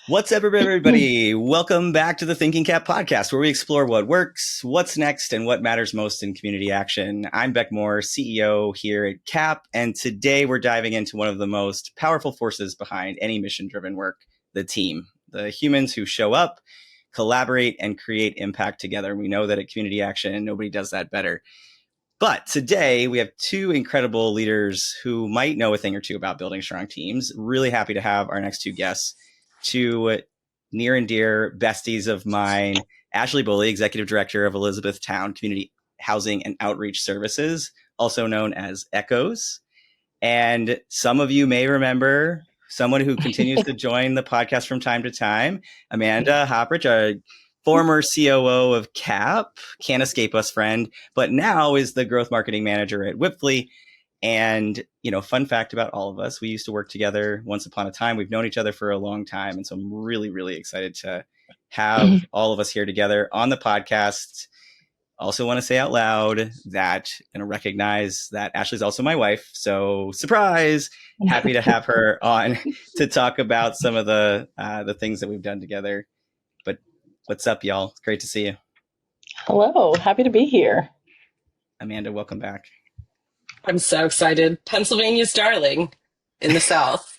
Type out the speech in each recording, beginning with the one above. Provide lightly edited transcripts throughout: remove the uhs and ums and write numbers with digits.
What's up, everybody? Welcome back to the ThinkingCAAP podcast, where we explore what works, what's next, and what matters most in community action. I'm Beck Moore, CEO here at CAAP, and today we're diving into one of the most powerful forces behind any mission-driven work, the team, the humans who show up, collaborate, and create impact together. We know that at community action, nobody does that better. But today we have two incredible leaders who might know a thing or two about building strong teams. Really happy to have our next two guests, two near and dear besties of mine, Ashley Bulley, Executive Director of Elizabethtown Community Housing and Outreach Services, also known as ECHOS. And some of you may remember someone who continues to join the podcast from time to time, Amanda Hoprich, a former COO of CAAP, can't escape us friend, but now is the growth marketing manager at WIPFLI. And, fun fact about all of us, we used to work together once upon a time. We've known each other for a long time. And so I'm really, really excited to have all of us here together on the podcast. Also want to say out loud that I'm going to recognize that Ashley's also my wife. So surprise, happy to have her on to talk about some of the things that we've done together. But what's up, y'all? It's great to see you. Hello, happy to be here. Amanda, welcome back. I'm so excited. Pennsylvania's darling in the South.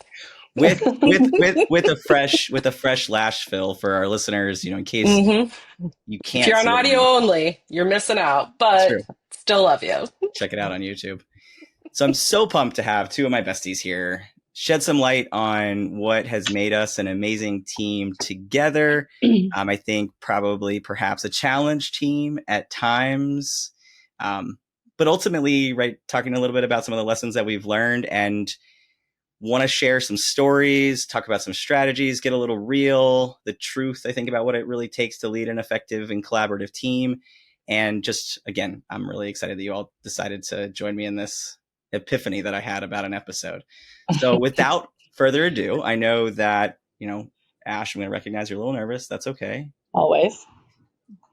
with a fresh lash fill for our listeners, in case you can't. If you're on audio only, you're missing out, but still love you. Check it out on YouTube. So I'm so pumped to have two of my besties here, shed some light on what has made us an amazing team together. I think perhaps a challenge team at times. But ultimately, talking a little bit about some of the lessons that we've learned and want to share some stories, talk about some strategies, get a little real, the truth, I think, about what it really takes to lead an effective and collaborative team. And just, again, I'm really excited that you all decided to join me in this epiphany that I had about an episode. So without further ado, I know that, Ash, I'm going to recognize you're a little nervous. That's okay. Always.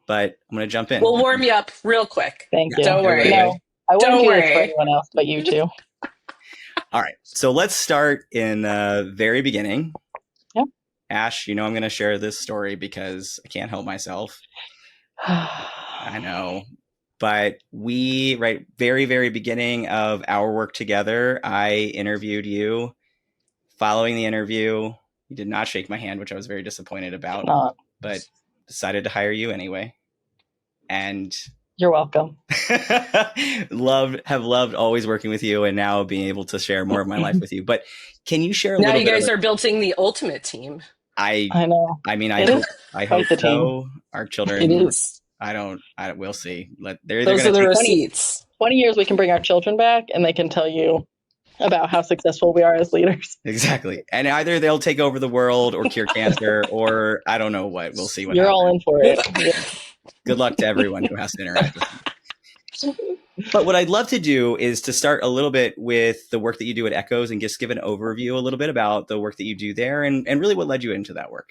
But I'm going to jump in. We'll warm you up real quick. Thank you. Don't worry. No, I won't do this for anyone else but you two. All right. So let's start in the very beginning. Yep. Ash, I'm going to share this story because I can't help myself. I know. But very, very beginning of our work together, I interviewed you. Following the interview, you did not shake my hand, which I was very disappointed about, but decided to hire you anyway. And you're welcome. have loved always working with you and now being able to share more of my life with you. But can you share a little bit? Now you guys are building the ultimate team. I know. I mean, I hope so. Team. Our children. It is. We'll see. Those are the receipts. 20 years we can bring our children back and they can tell you about how successful we are as leaders. Exactly. And either they'll take over the world or cure cancer or I don't know what. We'll see what You're happens. all in for it. Yeah. Good luck to everyone who has to interact with them. But what I'd love to do is to start a little bit with the work that you do at ECHOS and just give an overview a little bit about the work that you do there and really what led you into that work.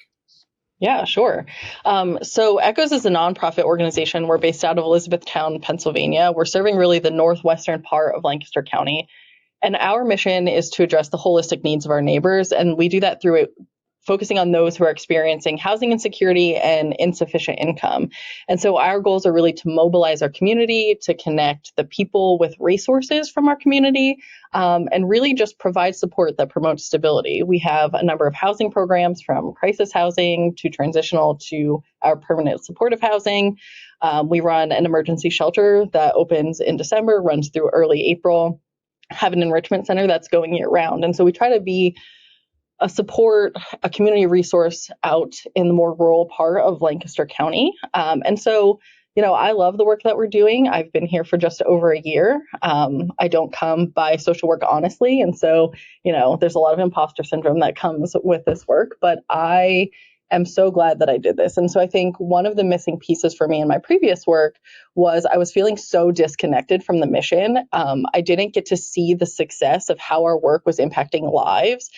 Yeah, sure. So ECHOS is a nonprofit organization. We're based out of Elizabethtown, Pennsylvania. We're serving really the northwestern part of Lancaster County. And our mission is to address the holistic needs of our neighbors. And we do that through focusing on those who are experiencing housing insecurity and insufficient income. And so our goals are really to mobilize our community, to connect the people with resources from our community, and really just provide support that promotes stability. We have a number of housing programs from crisis housing to transitional to our permanent supportive housing. We run an emergency shelter that opens in December, runs through early April, have an enrichment center that's going year round. And so we try to be a community resource out in the more rural part of Lancaster County. And so, I love the work that we're doing. I've been here for just over a year. I don't come by social work, honestly. And so, there's a lot of imposter syndrome that comes with this work, but I am so glad that I did this. And so I think one of the missing pieces for me in my previous work was I was feeling so disconnected from the mission. I didn't get to see the success of how our work was impacting lives.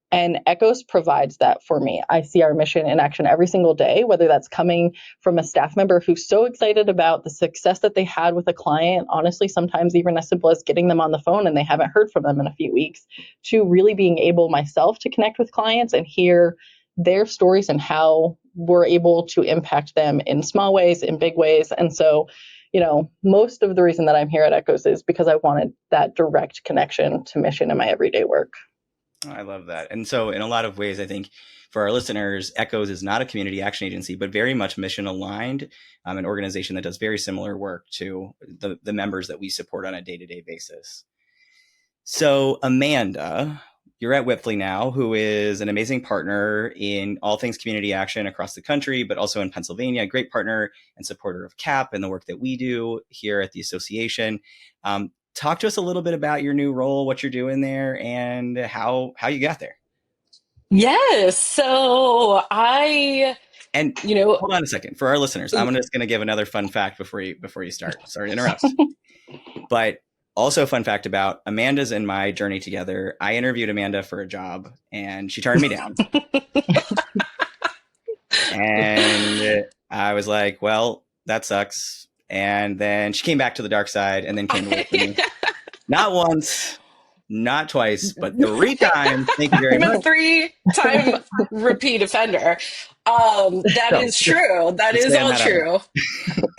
And ECHOS provides that for me. I see our mission in action every single day, whether that's coming from a staff member who's so excited about the success that they had with a client, honestly, sometimes even as simple as getting them on the phone and they haven't heard from them in a few weeks, to really being able myself to connect with clients and hear their stories and how we're able to impact them in small ways, in big ways. And so, most of the reason that I'm here at Echoes is because I wanted that direct connection to mission in my everyday work. I love that. And so in a lot of ways, I think for our listeners, Echoes is not a community action agency, but very much mission aligned, an organization that does very similar work to the members that we support on a day-to-day basis. So Amanda, you're at WIPFLI now, who is an amazing partner in all things community action across the country, but also in Pennsylvania, a great partner and supporter of CAAP and the work that we do here at the association. Talk to us a little bit about your new role, what you're doing there, and how you got there. Yes. So And hold on a second. For our listeners, I'm just going to give another fun fact before you start. Sorry to interrupt. But also a fun fact about Amanda's and my journey together. I interviewed Amanda for a job and she turned me down. And I was like, well, that sucks. And then she came back to the dark side and then came to work with me. Not once, not twice, but 3 times. Thank you very much. I'm a 3-time repeat offender. That is true. That is all true.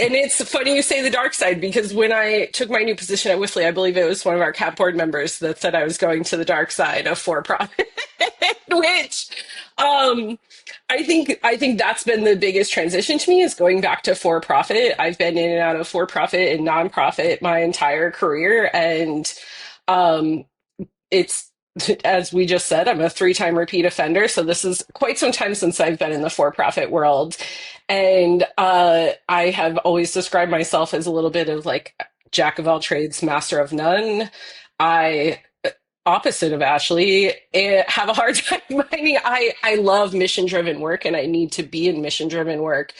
And it's funny you say the dark side, because when I took my new position at WIPFLI, I believe it was one of our CAAP board members that said I was going to the dark side of for-profit, which I think that's been the biggest transition to me, is going back to for-profit. I've been in and out of for-profit and nonprofit my entire career, and it's, as we just said, I'm a 3-time repeat offender. So this is quite some time since I've been in the for-profit world. And I have always described myself as a little bit of like jack of all trades, master of none. I, opposite of Ashley, have a hard time finding. I love mission-driven work, and I need to be in mission-driven work.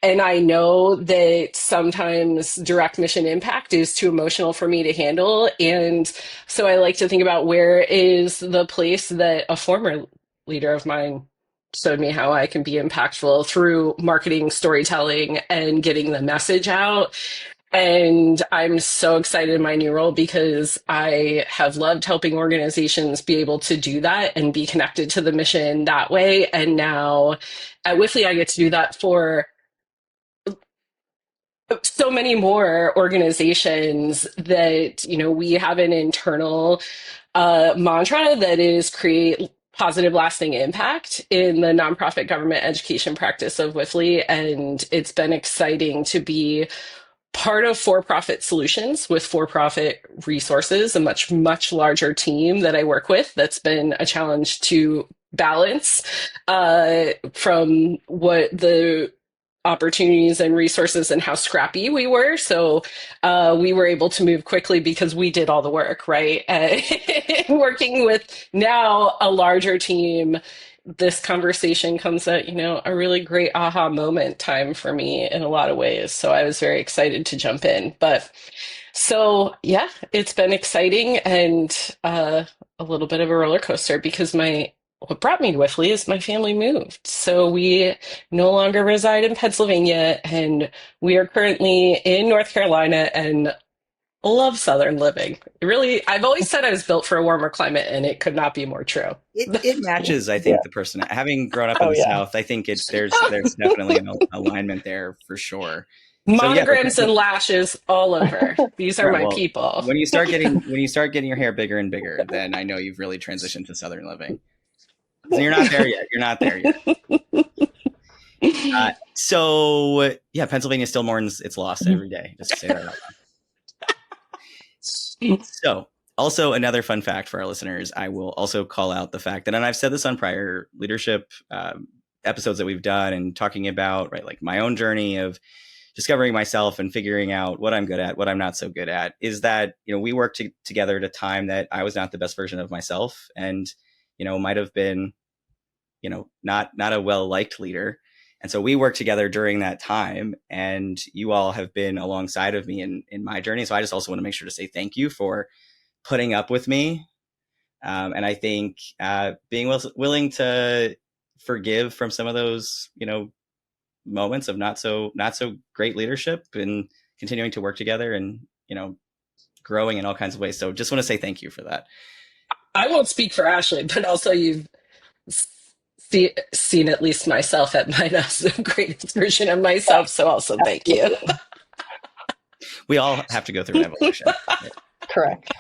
And I know that sometimes direct mission impact is too emotional for me to handle. And so I like to think about, where is the place that a former leader of mine showed me how I can be impactful through marketing, storytelling, and getting the message out. And I'm so excited in my new role, because I have loved helping organizations be able to do that and be connected to the mission that way. And now at WIPFLI, I get to do that for so many more organizations. That we have an internal mantra that is create positive lasting impact in the nonprofit government education practice of WIPFLI. And it's been exciting to be part of for-profit solutions with for-profit resources, a much larger team that I work with. That's been a challenge to balance from what the opportunities and resources and how scrappy we were. So we were able to move quickly because we did all the work, right? Working with now a larger team, this conversation comes at, a really great aha moment time for me in a lot of ways. So I was very excited to jump in. But so, yeah, it's been exciting, and a little bit of a roller coaster, because what brought me to WIPFLI is my family moved. So we no longer reside in Pennsylvania, and we are currently in North Carolina, and love Southern living. Really, I've always said I was built for a warmer climate, and it could not be more true. It matches, I think, the person. Having grown up in the South, I think there's definitely an alignment there for sure. Monograms and lashes all over. These are my people. When you start getting your hair bigger and bigger, then I know you've really transitioned to Southern living. So you're not there yet. So yeah, Pennsylvania still mourns its loss every day. Just to say that out loud. So also another fun fact for our listeners, I will also call out the fact that, and I've said this on prior leadership episodes that we've done, and talking about, right, like my own journey of discovering myself and figuring out what I'm good at, what I'm not so good at, is that, we worked together at a time that I was not the best version of myself, and, might have been, not a well-liked leader. And so we worked together during that time, and you all have been alongside of me in my journey. So I just also want to make sure to say thank you for putting up with me. And I think being willing to forgive from some of those, moments of not so great leadership, and continuing to work together, and growing in all kinds of ways. So just want to say thank you for that. I won't speak for Ashley, but also you've seen at least myself at my not so greatest version of myself. So also thank you. We all have to go through an evolution. Correct.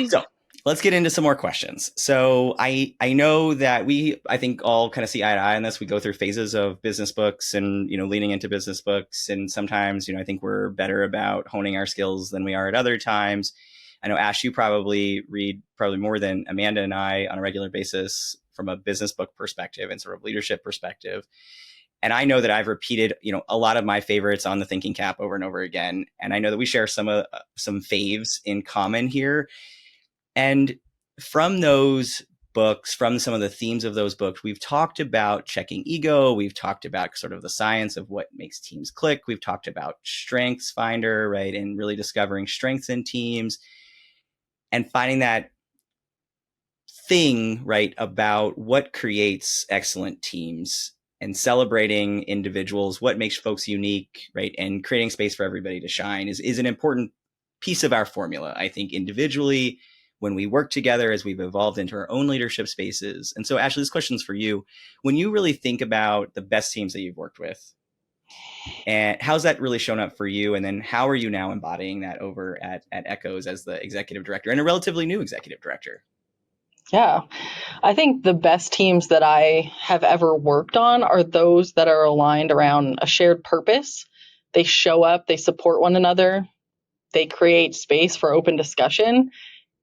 So let's get into some more questions. So I know that I think all kind of see eye to eye on this. We go through phases of business books and, leaning into business books. And sometimes, I think we're better about honing our skills than we are at other times. I know, Ash, you probably read more than Amanda and I on a regular basis from a business book perspective and sort of leadership perspective. And I know that I've repeated, a lot of my favorites on the ThinkingCAAP over and over again. And I know that we share some faves in common here. And from those books, from some of the themes of those books, we've talked about checking ego. We've talked about sort of the science of what makes teams click. We've talked about Strengths Finder, right? And really discovering strengths in teams and finding that thing, right, about what creates excellent teams and celebrating individuals, what makes folks unique, right? And creating space for everybody to shine is an important piece of our formula, I think, individually, when we work together, as we've evolved into our own leadership spaces. And so, Ashley, this question's for you. When you really think about the best teams that you've worked with, and how's that really shown up for you? And then how are you now embodying that over at Echoes as the executive director and a relatively new executive director? Yeah, I think the best teams that I have ever worked on are those that are aligned around a shared purpose. They show up, they support one another, they create space for open discussion,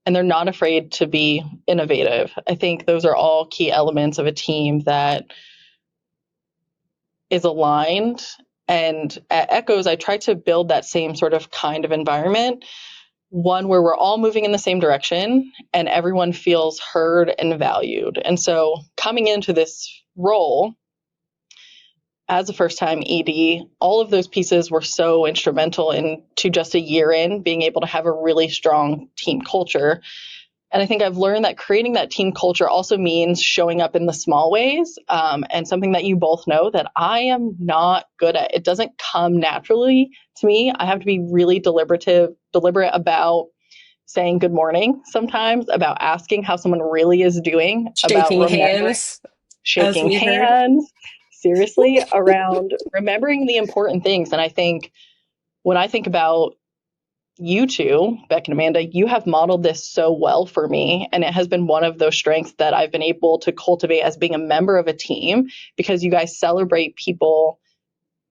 and they're not afraid to be innovative. I think those are all key elements of a team that is aligned. And at Echoes, I try to build that same sort of kind of environment, one where we're all moving in the same direction and everyone feels heard and valued. And so coming into this role as a first-time ED, all of those pieces were so instrumental into just a year in being able to have a really strong team culture. And I think I've learned that creating that team culture also means showing up in the small ways, and something that you both know that I am not good at. It doesn't come naturally to me. I have to be really deliberate about saying good morning sometimes, about asking how someone really is doing, about Shaking hands, as shaking we heard. hands, seriously, around remembering the important things. And I think when I think about you two, Beck and Amanda, you have modeled this so well for me. And it has been one of those strengths that I've been able to cultivate as being a member of a team, because you guys celebrate people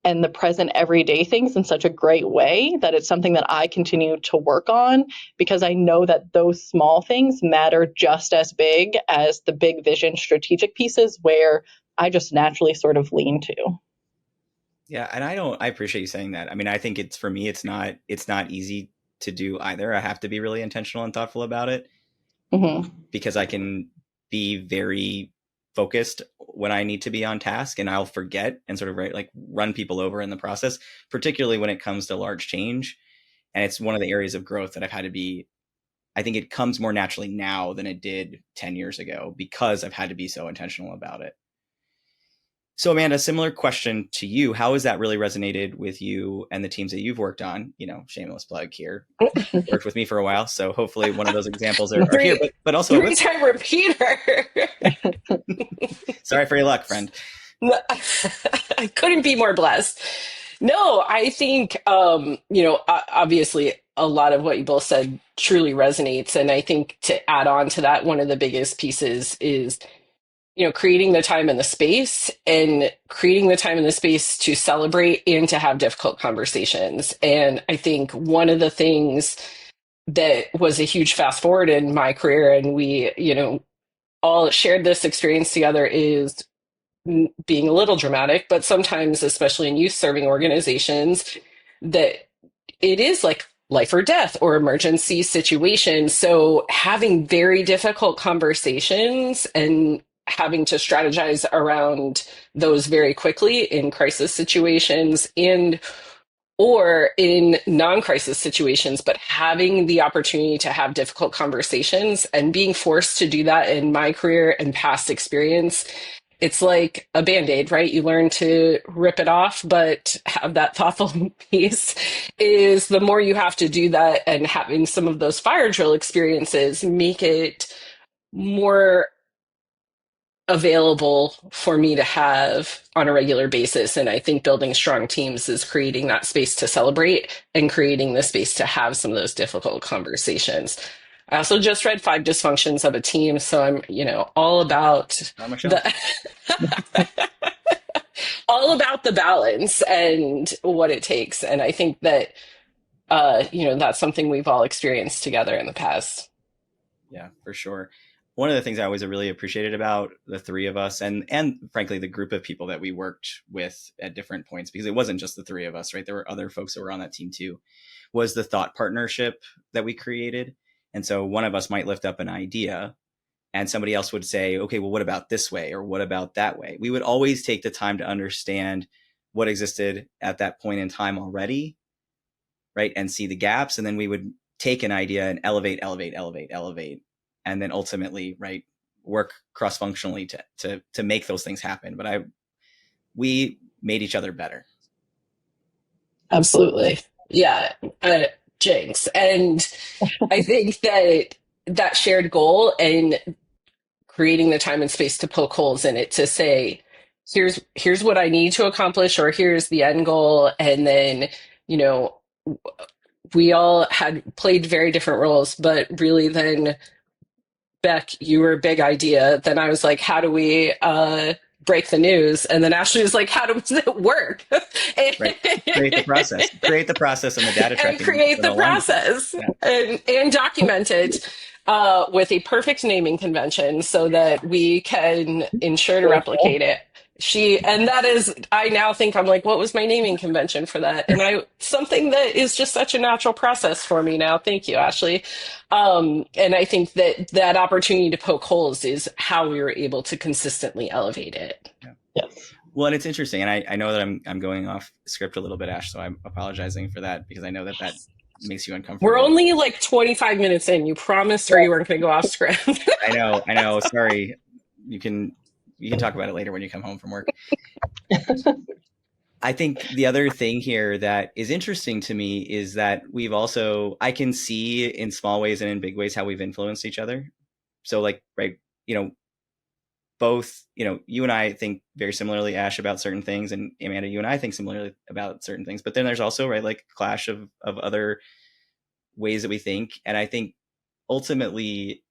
and the present everyday things in such a great way that it's something that I continue to work on, because I know that those small things matter just as big as the big vision strategic pieces where I just naturally sort of lean to. Yeah, and I appreciate you saying that. I mean, I think for me, it's not easy to do either. I have to be really intentional and thoughtful about it, because I can be very focused when I need to be on task, and I'll forget and sort of run people over in the process, particularly when it comes to large change. And it's one of the areas of growth that I've had to be, I think it comes more naturally now than it did 10 years ago, because I've had to be so intentional about it. So, Amanda, similar question to you. How has that really resonated with you and the teams that you've worked on? Shameless plug here. Worked with me for a while, so hopefully one of those examples are here. But also three-time repeater. Sorry for your luck, friend. I couldn't be more blessed. No, I think obviously a lot of what you both said truly resonates, and I think to add on to that, one of the biggest pieces is creating the time and the space, and creating the time and the space to celebrate and to have difficult conversations. And I think one of the things that was a huge fast forward in my career, and we, all shared this experience together, is being a little dramatic, but sometimes, especially in youth serving organizations, that it is like life or death or emergency situations. So having very difficult conversations and having to strategize around those very quickly in crisis situations or in non-crisis situations, but having the opportunity to have difficult conversations and being forced to do that in my career and past experience, it's like a Band-Aid, right? You learn to rip it off, but have that thoughtful piece is the more you have to do that, and having some of those fire drill experiences make it more available for me to have on a regular basis. And I think building strong teams is creating that space to celebrate and creating the space to have some of those difficult conversations. I also just read Five Dysfunctions of a Team, so I'm, all about Michelle. the all about the balance and what it takes. And I think that that's something we've all experienced together in the past. Yeah, for sure. One of the things I always really appreciated about the three of us and frankly, the group of people that we worked with at different points, because it wasn't just the three of us, right? There were other folks that were on that team too, was the thought partnership that we created. And so one of us might lift up an idea and somebody else would say, okay, well, what about this way? Or what about that way? We would always take the time to understand what existed at that point in time already, right? And see the gaps. And then we would take an idea and elevate, and then ultimately, right, work cross-functionally to make those things happen. But we made each other better. Absolutely. Yeah. Jinx. And I think that shared goal and creating the time and space to poke holes in it to say, here's what I need to accomplish, or here's the end goal. And then, we all had played very different roles, but really then Beck, you were a big idea. Then I was like, how do we break the news? And then Ashley was like, how does it work? Right. Create the process and the data tracking. And create the process and document it with a perfect naming convention so that we can ensure to replicate it. I now think I'm like, what was my naming convention for that? And something that is just such a natural process for me now. Thank you, Ashley. And I think that opportunity to poke holes is how we were able to consistently elevate it. Yeah. Yes. Well, and it's interesting. And I know that I'm going off script a little bit, Ash, so I'm apologizing for that because I know that makes you uncomfortable. We're only like 25 minutes in. You promised her you weren't going to go off script. I know. Sorry. You can talk about it later when you come home from work. I think the other thing here that is interesting to me is that I can see in small ways and in big ways how we've influenced each other. So like, right, both, you and I think very similarly, Ash, about certain things, and Amanda, you and I think similarly about certain things. But then there's also, right, like clash of other ways that we think. And I think ultimately,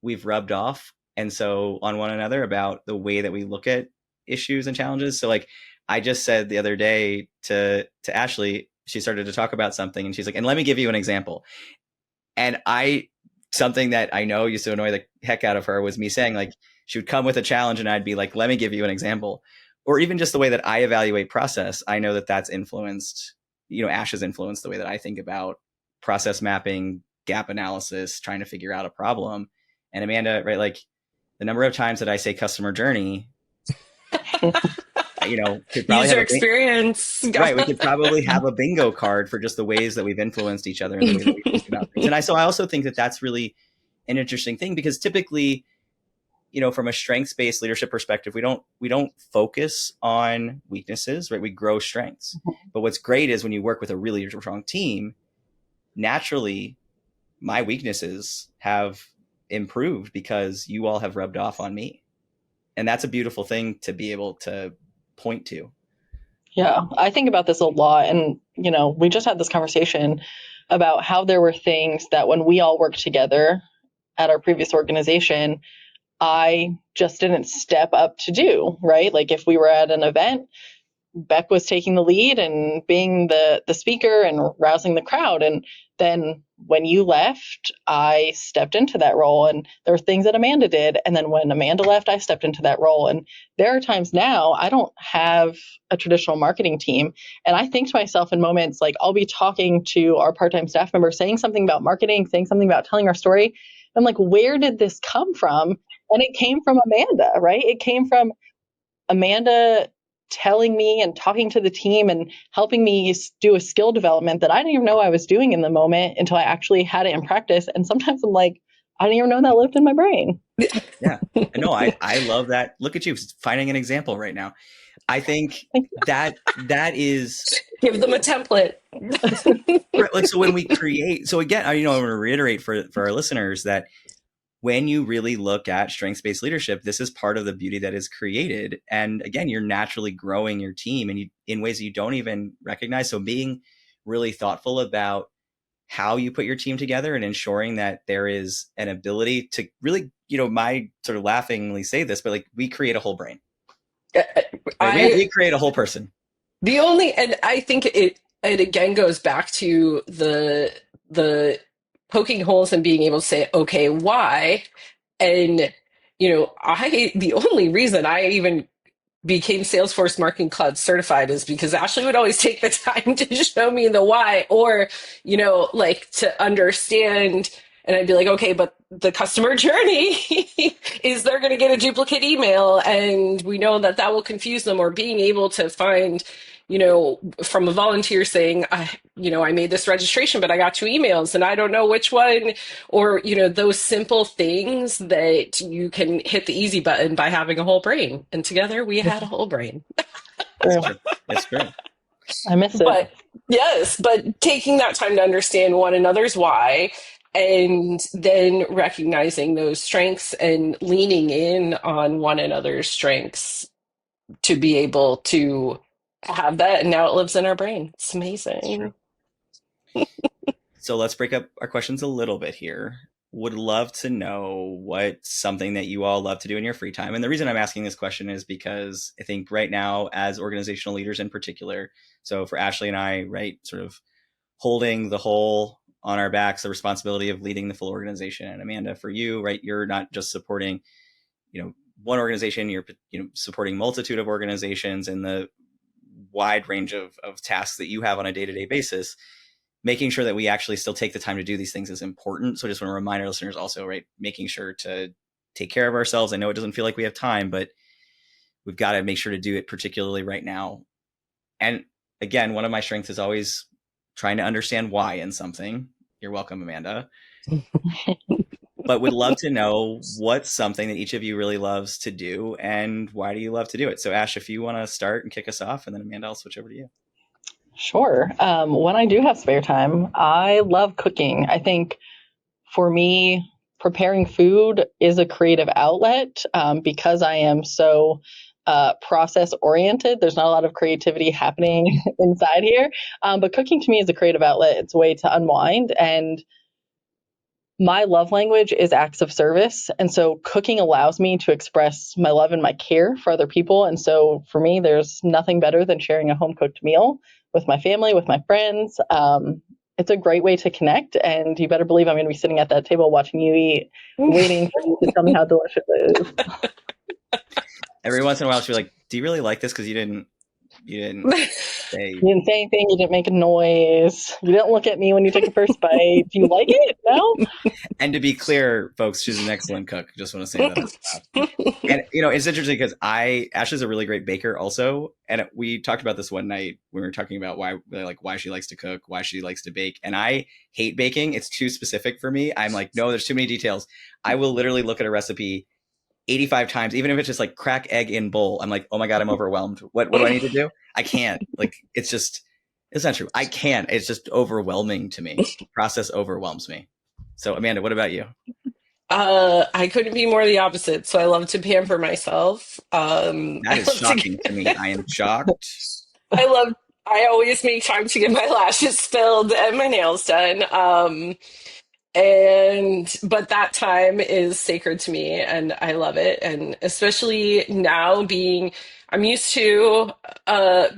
we've rubbed off and so on one another about the way that we look at issues and challenges. So like I just said the other day to Ashley, she started to talk about something and she's like, and let me give you an example. And something that I know used to annoy the heck out of her was me saying like, she would come with a challenge and I'd be like, let me give you an example. Or even just the way that I evaluate process. I know that that's influenced, Ash has influenced the way that I think about process mapping, gap analysis, trying to figure out a problem. And Amanda, right, like the number of times that I say customer journey, could probably user experience. Right. We could probably have a bingo card for just the ways that we've influenced each other and the way that we think about things. And I also think that that's really an interesting thing because typically, from a strengths-based leadership perspective, we don't focus on weaknesses, right? We grow strengths. But what's great is when you work with a really strong team, naturally, my weaknesses have improved because you all have rubbed off on me. And that's a beautiful thing to be able to point to. Yeah, I think about this a lot. And, we just had this conversation about how there were things that when we all worked together at our previous organization, I just didn't step up to do, right? Like if we were at an event, Beck was taking the lead and being the speaker and rousing the crowd. And then when you left, I stepped into that role. And there were things that Amanda did. And then when Amanda left, I stepped into that role. And there are times now I don't have a traditional marketing team. And I think to myself in moments like I'll be talking to our part-time staff member, saying something about marketing, saying something about telling our story. I'm like, where did this come from? And it came from Amanda, right? It came from Amanda telling me and talking to the team and helping me do a skill development that I didn't even know I was doing in the moment until I actually had it in practice. And sometimes I'm like, I didn't even know that lived in my brain. Yeah. No, I love that. Look at you finding an example right now. I think that is give them a template. Right, like so when we create. So again, I want to reiterate for our listeners that when you really look at strengths-based leadership, this is part of the beauty that is created. And again, you're naturally growing your team and in ways that you don't even recognize. So being really thoughtful about how you put your team together and ensuring that there is an ability to really, my sort of laughingly say this, but like we create a whole brain. Right? We create a whole person. And I think it again goes back to the poking holes and being able to say, okay, why? And the only reason I even became Salesforce Marketing Cloud certified is because Ashley would always take the time to show me the why, or, like to understand. And I'd be like, okay, but the customer journey is they're going to get a duplicate email. And we know that that will confuse them, or being able to find, from a volunteer saying, I made this registration, but I got 2 emails and I don't know which one, or, those simple things that you can hit the easy button by having a whole brain. And together we had a whole brain. That's true. I miss it. But yes, but taking that time to understand one another's why, and then recognizing those strengths and leaning in on one another's strengths to be able to have that. And now it lives in our brain. It's amazing. So let's break up our questions a little bit here. Would love to know what's something that you all love to do in your free time. And the reason I'm asking this question is because I think right now, as organizational leaders in particular, so for Ashley and I, right, sort of holding the whole on our backs, the responsibility of leading the full organization. And Amanda, for you, right, you're not just supporting, one organization, you're, supporting multitude of organizations and the wide range of tasks that you have on a day-to-day basis. Making sure that we actually still take the time to do these things is important. So I just want to remind our listeners also, right, making sure to take care of ourselves. I know it doesn't feel like we have time, but we've got to make sure to do it, particularly right now. And again, one of my strengths is always trying to understand why in something. You're welcome, Amanda. But would love to know what's something that each of you really loves to do and why do you love to do it? So Ash, if you want to start and kick us off, and then Amanda, I'll switch over to you. Sure. When I do have spare time, I love cooking. I think for me, preparing food is a creative outlet because I am so process oriented. There's not a lot of creativity happening inside here. But cooking to me is a creative outlet. It's a way to unwind. And my love language is acts of service. And so cooking allows me to express my love and my care for other people. And so for me, there's nothing better than sharing a home cooked meal with my family, with my friends. It's a great way to connect. And you better believe I'm going to be sitting at that table watching you eat, waiting for you to tell me how delicious it is. Every once in a while, she'll be like, do you really like this? Because you didn't say... You didn't say anything. You didn't make a noise. You didn't look at me when you took the first bite. Do you like it? No? And to be clear, folks, she's an excellent cook. Just want to say that. And, it's interesting because Ashley's a really great baker also. And we talked about this one night when we were talking about why she likes to cook, why she likes to bake. And I hate baking. It's too specific for me. I'm like, no, there's too many details. I will literally look at a recipe 85 times, even if it's just like crack egg in bowl. I'm like, oh my God, I'm overwhelmed. What do I need to do? I can't. Like, it's not true. I can't. It's just overwhelming to me. The process overwhelms me. So Amanda, what about you? I couldn't be more the opposite. So I love to pamper myself. That is shocking to me. I am shocked. I always make time to get my lashes filled and my nails done. But that time is sacred to me and I love it. And especially now I'm used to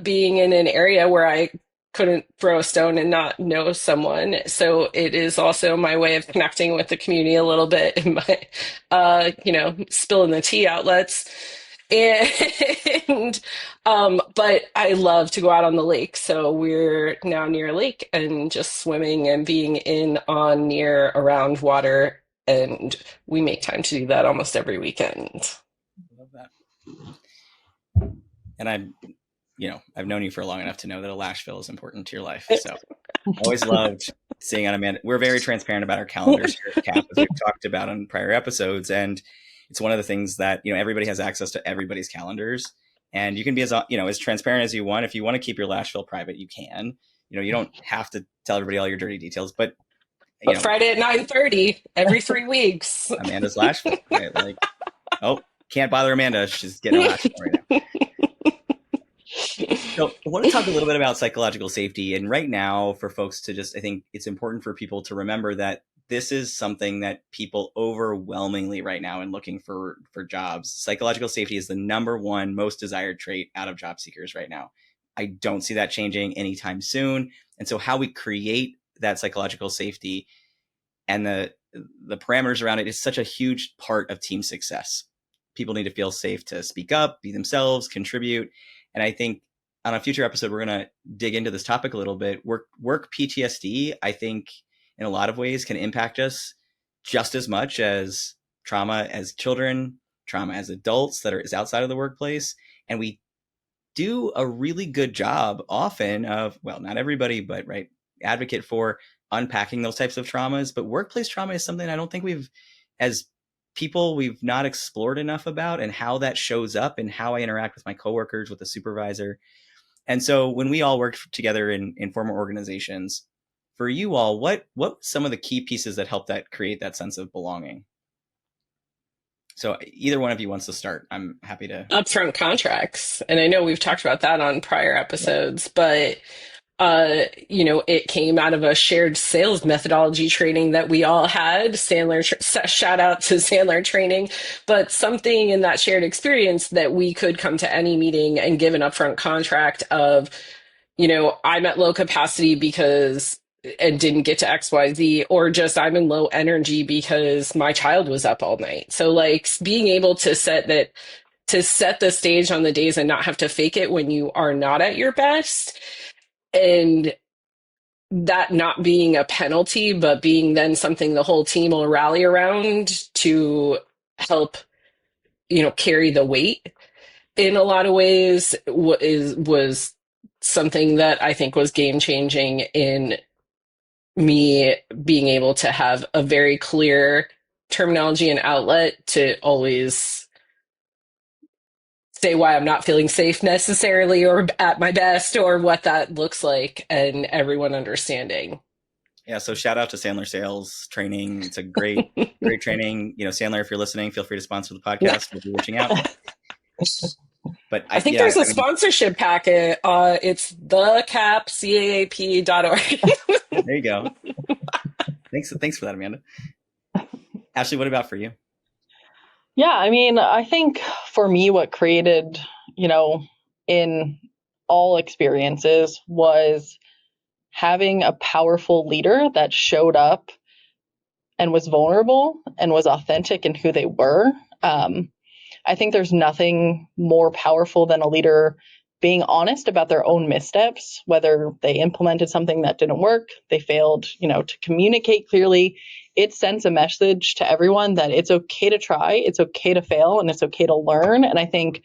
being in an area where I couldn't throw a stone and not know someone. So it is also my way of connecting with the community a little bit in my, spilling the tea outlets. And but I love to go out on the lake. So we're now near a lake and just swimming and being near around water. And we make time to do that almost every weekend. Love that. And I've known you for long enough to know that a lash fill is important to your life. So always loved seeing on Amanda. We're very transparent about our calendars here at CAAP, as we've talked about on prior episodes. And it's one of the things that, everybody has access to everybody's calendars, and you can be as transparent as you want. If you want to keep your lash fill private, you can. You don't have to tell everybody all your dirty details, but But Friday at 9:30 every 3 weeks. Amanda's lash film, right? Like, oh, can't bother Amanda. She's getting her lash film right now. So I want to talk a little bit about psychological safety. And right now, for folks to I think it's important for people to remember that this is something that people overwhelmingly right now in looking for jobs. Psychological safety is the number one most desired trait out of job seekers right now. I don't see that changing anytime soon. And so how we create that psychological safety and the parameters around it is such a huge part of team success. People need to feel safe to speak up, be themselves, contribute. And I think on a future episode, we're going to dig into this topic a little bit. Work PTSD, I think, in a lot of ways can impact us just as much as trauma as children, trauma as adults that is outside of the workplace. And we do a really good job often of, well, not everybody, but right, advocate for unpacking those types of traumas. But workplace trauma is something I don't think as people, we've not explored enough about, and how that shows up and how I interact with my coworkers, with the supervisor. And so when we all worked together in former organizations, for you all, what some of the key pieces that help that create that sense of belonging? So either one of you wants to start. I'm happy to. Upfront contracts. And I know we've talked about that on prior episodes, but it came out of a shared sales methodology training that we all had. Shout out to Sandler training, but something in that shared experience that we could come to any meeting and give an upfront contract of, I'm at low capacity because and didn't get to XYZ, or just I'm in low energy because my child was up all night. So like being able to set the stage on the days and not have to fake it when you are not at your best. And that not being a penalty, but being then something the whole team will rally around to help, carry the weight in a lot of ways was something that I think was game changing in me being able to have a very clear terminology and outlet to always say why I'm not feeling safe necessarily or at my best or what that looks like, and everyone understanding. Yeah, so shout out to Sandler Sales Training. It's a great training. Sandler, if you're listening, feel free to sponsor the podcast. We'll be reaching out. But I think there's a sponsorship packet. It's thecaapcaap.org. There you go. Thanks for that, Amanda. Ashley, what about for you? Yeah, I think for me, what created, in all experiences was having a powerful leader that showed up and was vulnerable and was authentic in who they were. I think there's nothing more powerful than a leader being honest about their own missteps, whether they implemented something that didn't work, they failed, to communicate clearly. It sends a message to everyone that it's okay to try, it's okay to fail, and it's okay to learn. And I think,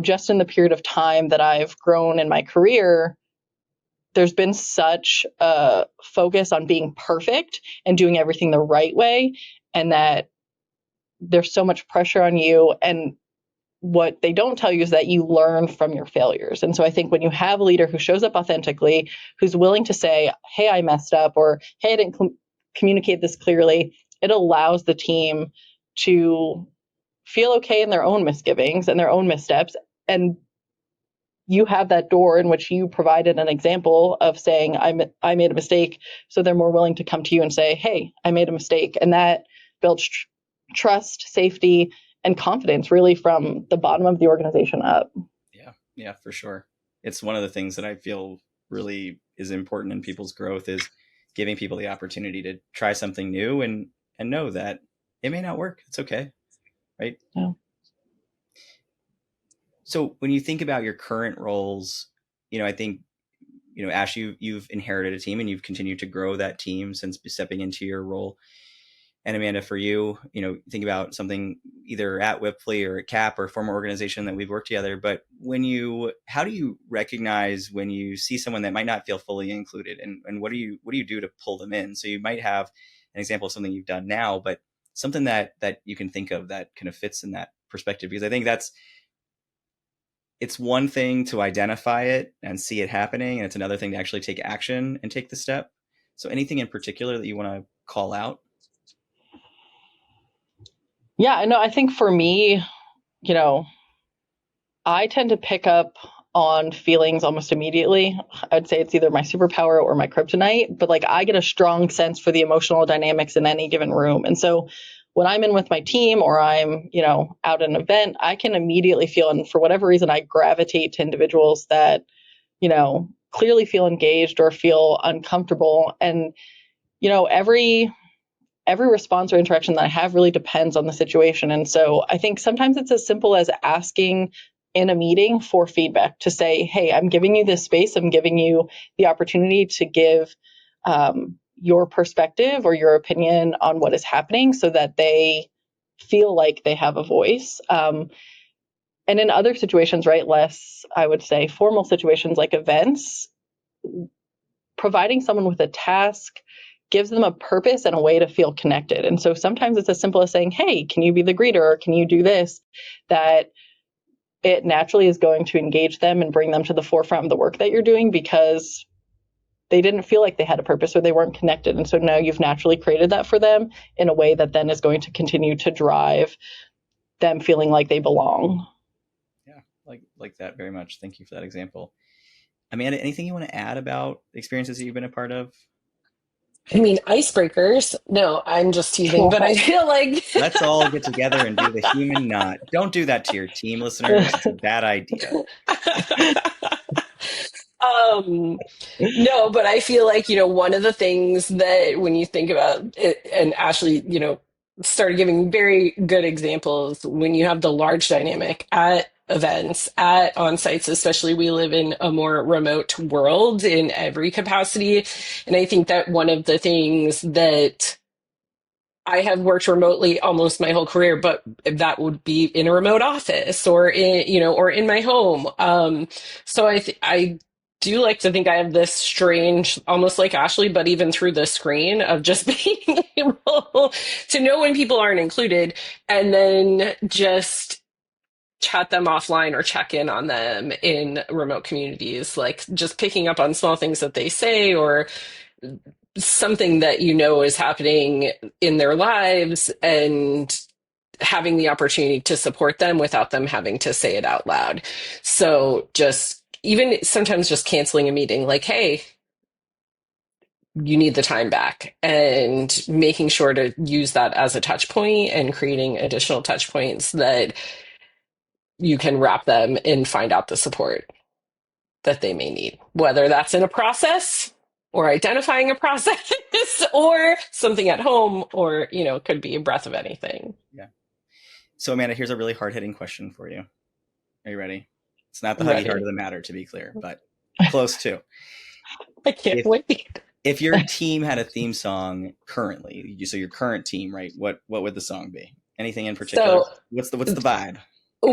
just in the period of time that I've grown in my career, there's been such a focus on being perfect and doing everything the right way, and that there's so much pressure on you. And what they don't tell you is that you learn from your failures. And so I think when you have a leader who shows up authentically, who's willing to say, hey, I messed up, or hey, I didn't communicate this clearly, it allows the team to feel okay in their own misgivings and their own missteps. And you have that door in which you provided an example of saying, I made a mistake. So they're more willing to come to you and say, hey, I made a mistake. And that builds trust, safety, and confidence really from the bottom of the organization up. Yeah, for sure. It's one of the things that I feel really is important in people's growth is giving people the opportunity to try something new and know that it may not work. It's okay. Right? Yeah. So when you think about your current roles, I think, Ash, you've inherited a team and you've continued to grow that team since stepping into your role. And Amanda, for you, think about something either at WIPFLI or at CAAP or a former organization that we've worked together. But how do you recognize when you see someone that might not feel fully included, and what do you do to pull them in? So you might have an example of something you've done now, but something that you can think of that kind of fits in that perspective, because I think it's one thing to identify it and see it happening, and it's another thing to actually take action and take the step. So anything in particular that you want to call out? Yeah, no, I think for me, I tend to pick up on feelings almost immediately. I'd say it's either my superpower or my kryptonite, but like I get a strong sense for the emotional dynamics in any given room. And so when I'm in with my team or I'm, out at an event, I can immediately feel, and for whatever reason, I gravitate to individuals that, clearly feel engaged or feel uncomfortable. And, every response or interaction that I have really depends on the situation. And so I think sometimes it's as simple as asking in a meeting for feedback to say, hey, I'm giving you this space. I'm giving you the opportunity to give your perspective or your opinion on what is happening so that they feel like they have a voice. And in other situations, right, less, I would say, formal situations like events, providing someone with a task gives them a purpose and a way to feel connected. And so sometimes it's as simple as saying, hey, can you be the greeter? Or can you do this? That it naturally is going to engage them and bring them to the forefront of the work that you're doing because they didn't feel like they had a purpose or they weren't connected. And so now you've naturally created that for them in a way that then is going to continue to drive them feeling like they belong. Yeah, like that very much. Thank you for that example. Amanda, anything you want to add about experiences that you've been a part of? I mean, icebreakers. No, I'm just teasing, but I feel like Let's all get together and do the human knot. Don't do that to your team, listeners. It's a bad idea. No, but I feel like, one of the things that when you think about it, and Ashley, started giving very good examples when you have the large dynamic at events, at on sites, especially we live in a more remote world in every capacity. And I think that one of the things that I have worked remotely almost my whole career, but that would be in a remote office or or in my home. So I do like to think I have this strange, almost like Ashley, but even through the screen of just being able to know when people aren't included and then just chat them offline or check in on them in remote communities, like just picking up on small things that they say or something that is happening in their lives and having the opportunity to support them without them having to say it out loud. So just even sometimes just canceling a meeting like, hey, you need the time back and making sure to use that as a touch point and creating additional touch points that you can wrap them and find out the support that they may need, whether that's in a process or identifying a process or something at home or, could be a breath of anything. Yeah. So Amanda, here's a really hard-hitting question for you. Are you ready? It's not the Ready. huggy heart of the matter, to be clear, but close to. I can't wait. If your team had a theme song currently, so your current team, right? What would the song be? Anything in particular? So, What's the vibe?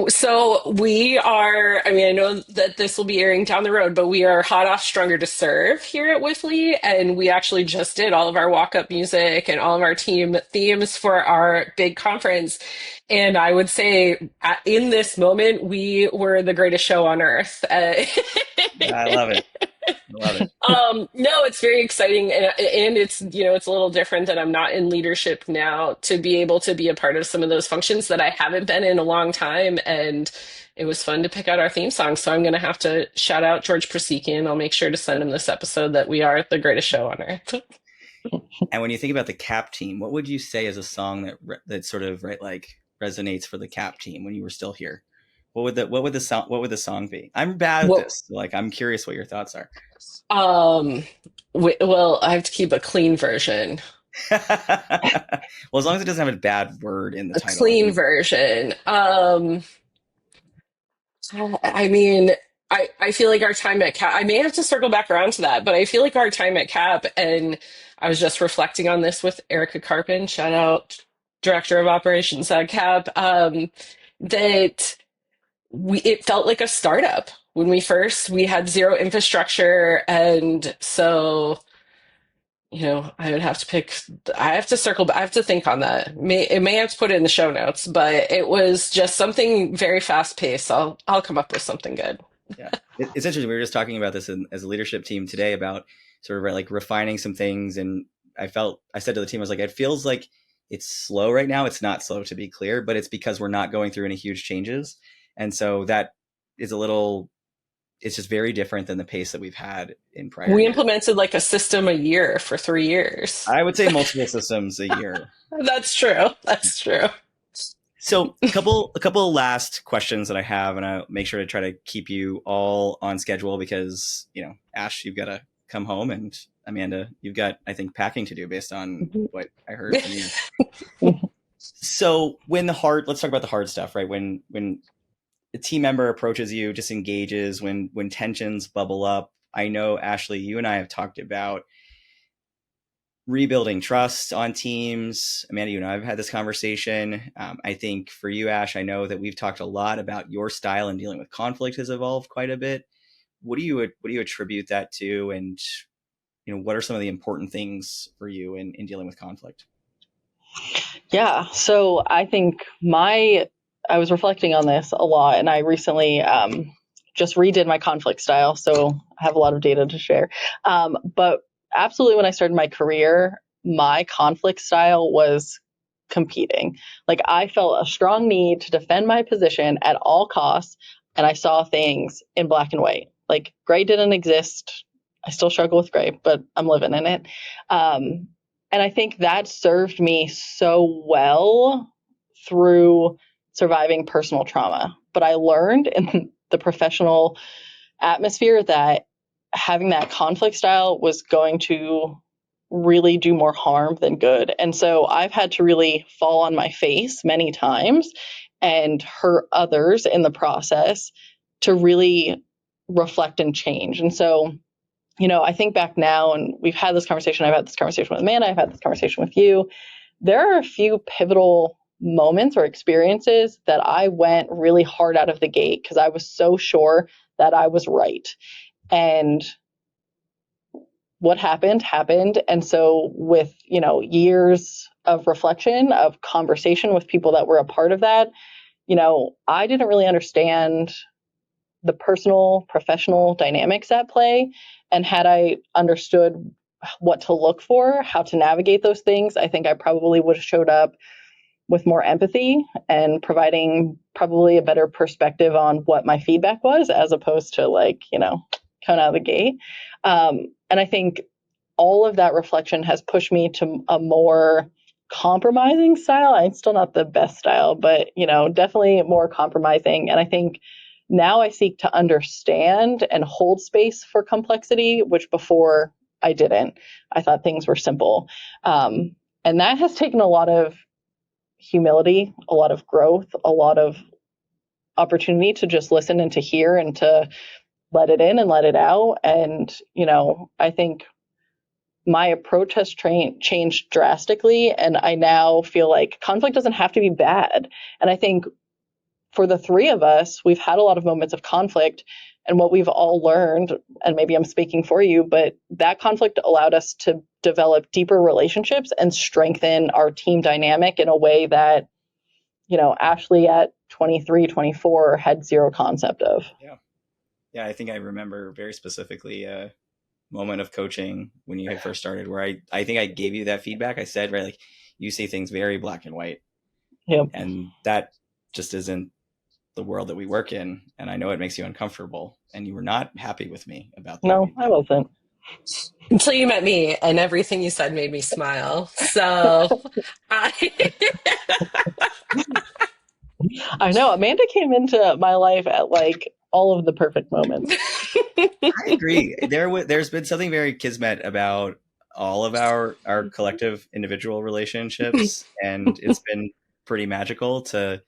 So we are, I mean, I know that this will be airing down the road, but we are hot off Stronger to Serve here at WIPFLI. And we actually just did all of our walk-up music and all of our team themes for our big conference. And I would say in this moment, we were the greatest show on earth. I love it. No, it's very exciting, and it's it's a little different that I'm not in leadership now to be able to be a part of some of those functions that I haven't been in a long time, and it was fun to pick out our theme song. So I'm going to have to shout out George Prasikian. I'll make sure to send him this episode that we are the greatest show on earth. And when you think about the CAAP team, what would you say is a song that sort of resonates for the CAAP team when you were still here? What would the song be? I'm bad at this. Like, I'm curious what your thoughts are. Well, I have to keep a clean version. Well, as long as it doesn't have a bad word in the title. A clean version. I mean, I feel like our time at CAAP, I may have to circle back around to that, but I feel like our time at CAAP, and I was just reflecting on this with Erica Carpin, shout out Director of Operations at CAAP, that it felt like a startup when we had zero infrastructure. And so, I would have to I have to think on that. It may have to put it in the show notes, but it was just something very fast paced. I'll come up with something good. Yeah. It's interesting. We were just talking about this as a leadership team today about sort of like refining some things. And I said to the team, I was like, it feels like it's slow right now. It's not slow, to be clear, but it's because we're not going through any huge changes. And so that is it's just very different than the pace that we've had in prior We years. implemented like a system a year for 3 years. I would say multiple systems a year. That's true. That's true. So a couple last questions that I have, and I'll make sure to try to keep you all on schedule because, Ash, you've got to come home, and Amanda, you've got, I think, packing to do based on what I heard from you. So let's talk about the hard stuff, right? When a team member approaches you, disengages, when tensions bubble up. I know, Ashley, you and I have talked about rebuilding trust on teams. Amanda, you and I have had this conversation. I think for you, Ash, I know that we've talked a lot about your style in dealing with conflict has evolved quite a bit. What do you attribute that to? And, what are some of the important things for you in dealing with conflict? Yeah. So I think I was reflecting on this a lot, and I recently just redid my conflict style. So I have a lot of data to share. But absolutely, when I started my career, my conflict style was competing. Like I felt a strong need to defend my position at all costs, and I saw things in black and white. Like gray didn't exist. I still struggle with gray, but I'm living in it. And I think that served me so well through surviving personal trauma. But I learned in the professional atmosphere that having that conflict style was going to really do more harm than good. And so I've had to really fall on my face many times and hurt others in the process to really reflect and change. And so, I think back now, and we've had this conversation. I've had this conversation with Amanda. I've had this conversation with you. There are a few pivotal moments or experiences that I went really hard out of the gate because I was so sure that I was right. And what happened. And so with, years of reflection, of conversation with people that were a part of that, I didn't really understand the personal, professional dynamics at play. And had I understood what to look for, how to navigate those things, I think I probably would have showed up with more empathy and providing probably a better perspective on what my feedback was, as opposed to coming out of the gate. And I think all of that reflection has pushed me to a more compromising style. I'm still not the best style, but definitely more compromising. And I think now I seek to understand and hold space for complexity, which before I didn't. I thought things were simple. And that has taken a lot of humility, a lot of growth, a lot of opportunity to just listen and to hear and to let it in and let it out. And, I think my approach has changed drastically. And I now feel like conflict doesn't have to be bad. And I think for the three of us, we've had a lot of moments of conflict. And what we've all learned, and maybe I'm speaking for you, but that conflict allowed us to develop deeper relationships and strengthen our team dynamic in a way that, Ashley at 23, 24 had zero concept of. Yeah. Yeah. I think I remember very specifically a moment of coaching when you had first started where I think I gave you that feedback. I said, right, like you see things very black and white. Yep. And that just isn't the world that we work in. And I know it makes you uncomfortable. And you were not happy with me about that. No, feedback. I wasn't. Until you met me, and everything you said made me smile. So I I know Amanda came into my life at all of the perfect moments. I agree. There's been something very kismet about all of our collective individual relationships, and it's been pretty magical to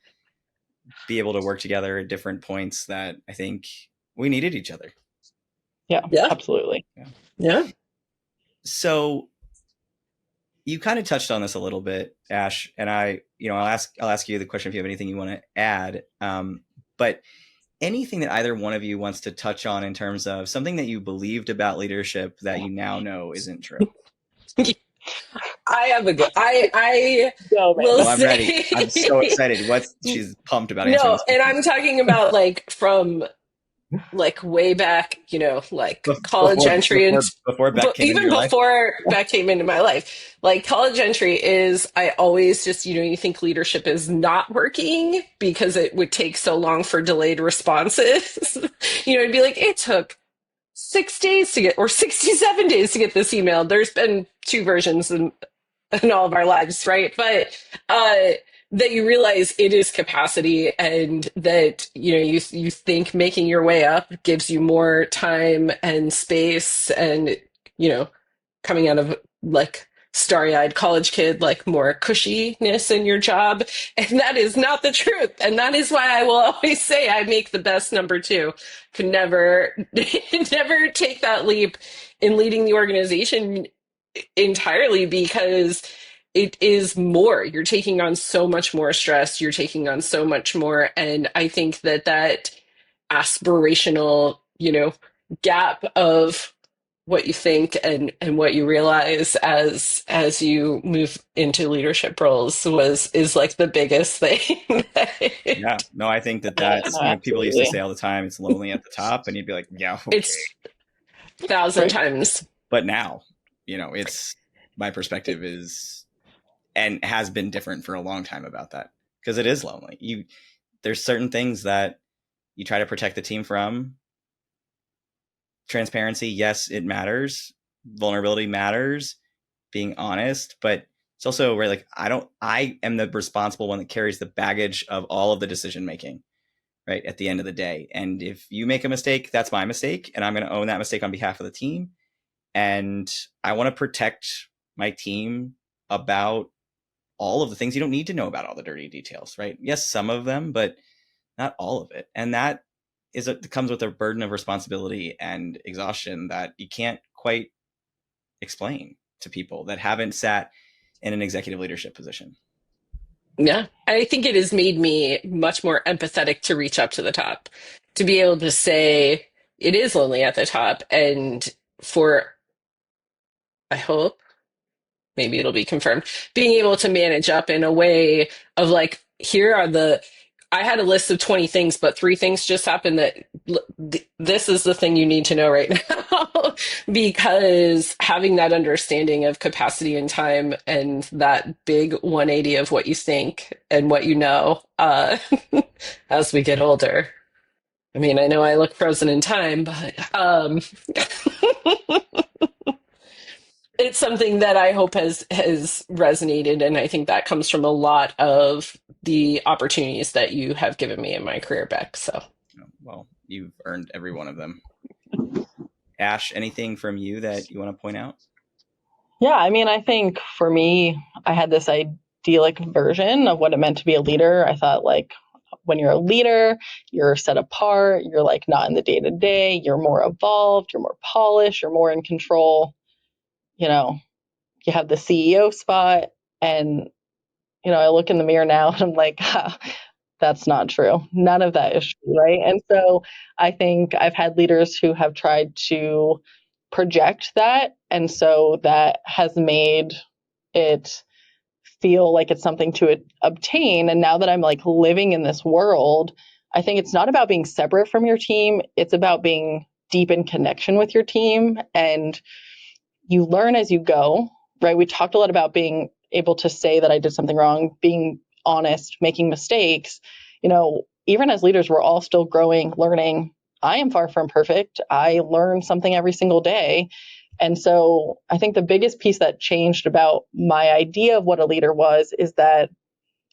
be able to work together at different points that I think we needed each other. Yeah, Yeah. absolutely. Yeah. So you kind of touched on this a little bit, Ash, and I'll ask you the question if you have anything you want to add. But anything that either one of you wants to touch on in terms of something that you believed about leadership that you now know isn't true. I have a good. I Go, will Well, I'm say. ready. I'm so excited. She's pumped about answering No, this and question. I'm talking about like from like way back, like college entry and Before Beck but came into even your life. before that came into my life, like college entry is, I always just, you think leadership is not working because it would take so long for delayed responses. It'd be like, it took 6 days to get, or 67 days to get this email. There's been two versions in all of our lives, right? But that you realize it is capacity, and that you think making your way up gives you more time and space, and you know coming out of like starry-eyed college kid, like more cushiness in your job, and that is not the truth. And that is why I will always say I make the best number two. Could never never take that leap in leading the organization entirely, because it is more. You're taking on so much more stress. You're taking on so much more. And I think that aspirational, gap of what you think and what you realize as you move into leadership roles is like the biggest thing. Yeah, no, I think Yeah, that's, no, people used to say absolutely. all the time, it's lonely at the top. And you'd be like, yeah, okay. It's 1,000 Right. times. But now, it's, my perspective is, and has been different for a long time about that, because it is lonely. There's certain things that you try to protect the team from. Transparency, yes, it matters. Vulnerability matters. Being honest, but it's also where, like, I am the responsible one that carries the baggage of all of the decision making, right, at the end of the day. And if you make a mistake, that's my mistake, and I'm going to own that mistake on behalf of the team. And I want to protect my team about all of the things. You don't need to know about all the dirty details, right? Yes, some of them, but not all of it. And that comes with a burden of responsibility and exhaustion that you can't quite explain to people that haven't sat in an executive leadership position. Yeah. I think it has made me much more empathetic to reach up to the top, to be able to say it is lonely at the top. And for, I hope, maybe it'll be confirmed, being able to manage up in a way of like, here are I had a list of 20 things, but three things just happened that this is the thing you need to know right now. Because having that understanding of capacity and time, and that big 180 of what you think and what you know, as we get older. I mean, I know I look frozen in time, but it's something that I hope has resonated, and I think that comes from a lot of the opportunities that you have given me in my career, Beck. So, Well, you've earned every one of them. Ash, anything from you that you want to point out? Yeah, I mean, I think for me, I had this idyllic version of what it meant to be a leader. I thought, like, when you're a leader, you're set apart, you're like not in the day to day, you're more evolved, you're more polished, you're more in control. You know, you have the CEO spot. And, I look in the mirror now and I'm like, that's not true. None of that is true, right? And so I think I've had leaders who have tried to project that. And so that has made it feel like it's something to obtain. And now that I'm like living in this world, I think it's not about being separate from your team. It's about being deep in connection with your team, and you learn as you go, right? We talked a lot about being able to say that I did something wrong, being honest, making mistakes. Even as leaders, we're all still growing, learning. I am far from perfect. I learn something every single day. And so I think the biggest piece that changed about my idea of what a leader was is that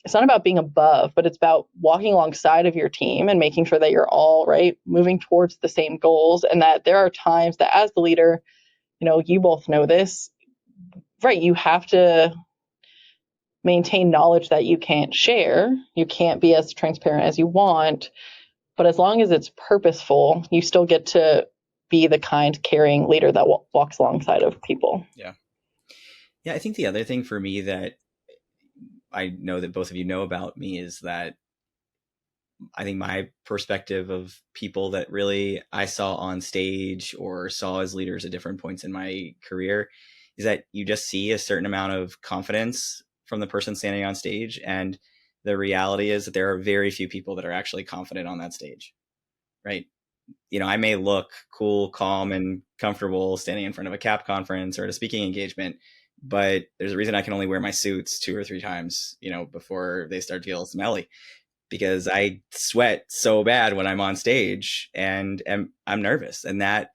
it's not about being above, but it's about walking alongside of your team and making sure that you're all right, moving towards the same goals. And that there are times that as the leader, you both know this, right? You have to maintain knowledge that you can't share. You can't be as transparent as you want. But as long as it's purposeful, you still get to be the kind, caring leader that walks alongside of people. Yeah. Yeah. I think the other thing for me that I know that both of you know about me is that I think my perspective of people that really I saw on stage or saw as leaders at different points in my career is that you just see a certain amount of confidence from the person standing on stage. And the reality is that there are very few people that are actually confident on that stage, right? I may look cool, calm, and comfortable standing in front of a CAAP conference or at a speaking engagement, but there's a reason I can only wear my suits 2 or 3 times, before they start to feel smelly, because I sweat so bad when I'm on stage and I'm nervous. And that,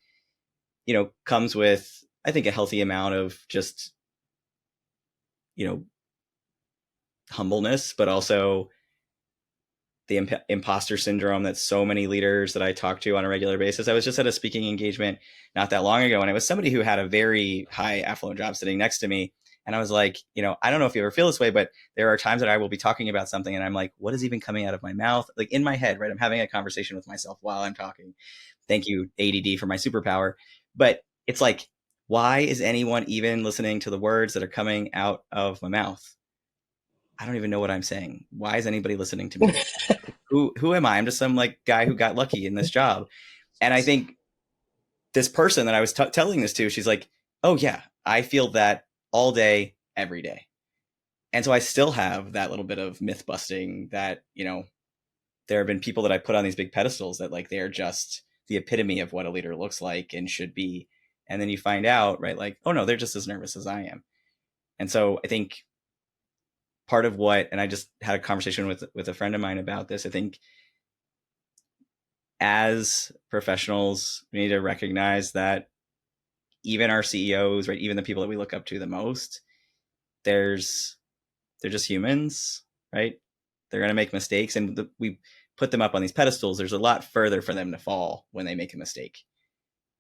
comes with, I think, a healthy amount of just, humbleness, but also the imposter syndrome that so many leaders that I talk to on a regular basis. I was just at a speaking engagement not that long ago, and it was somebody who had a very high affluent job sitting next to me. And I was like, I don't know if you ever feel this way, but there are times that I will be talking about something and I'm like, what is even coming out of my mouth? Like in my head, right? I'm having a conversation with myself while I'm talking. Thank you, ADD, for my superpower. But it's like, why is anyone even listening to the words that are coming out of my mouth? I don't even know what I'm saying. Why is anybody listening to me? Who am I? I'm just some like guy who got lucky in this job. And I think this person that I was telling this to, she's like, oh yeah, I feel that all day, every day. And so I still have that little bit of myth busting that, there have been people that I put on these big pedestals that like, they're just the epitome of what a leader looks like and should be. And then you find out, right? Like, oh no, they're just as nervous as I am. And so I think part of what, and I just had a conversation with a friend of mine about this, I think as professionals, we need to recognize that even our CEOs, right, even the people that we look up to the most, they're just humans, right? They're going to make mistakes, and we put them up on these pedestals. There's a lot further for them to fall when they make a mistake.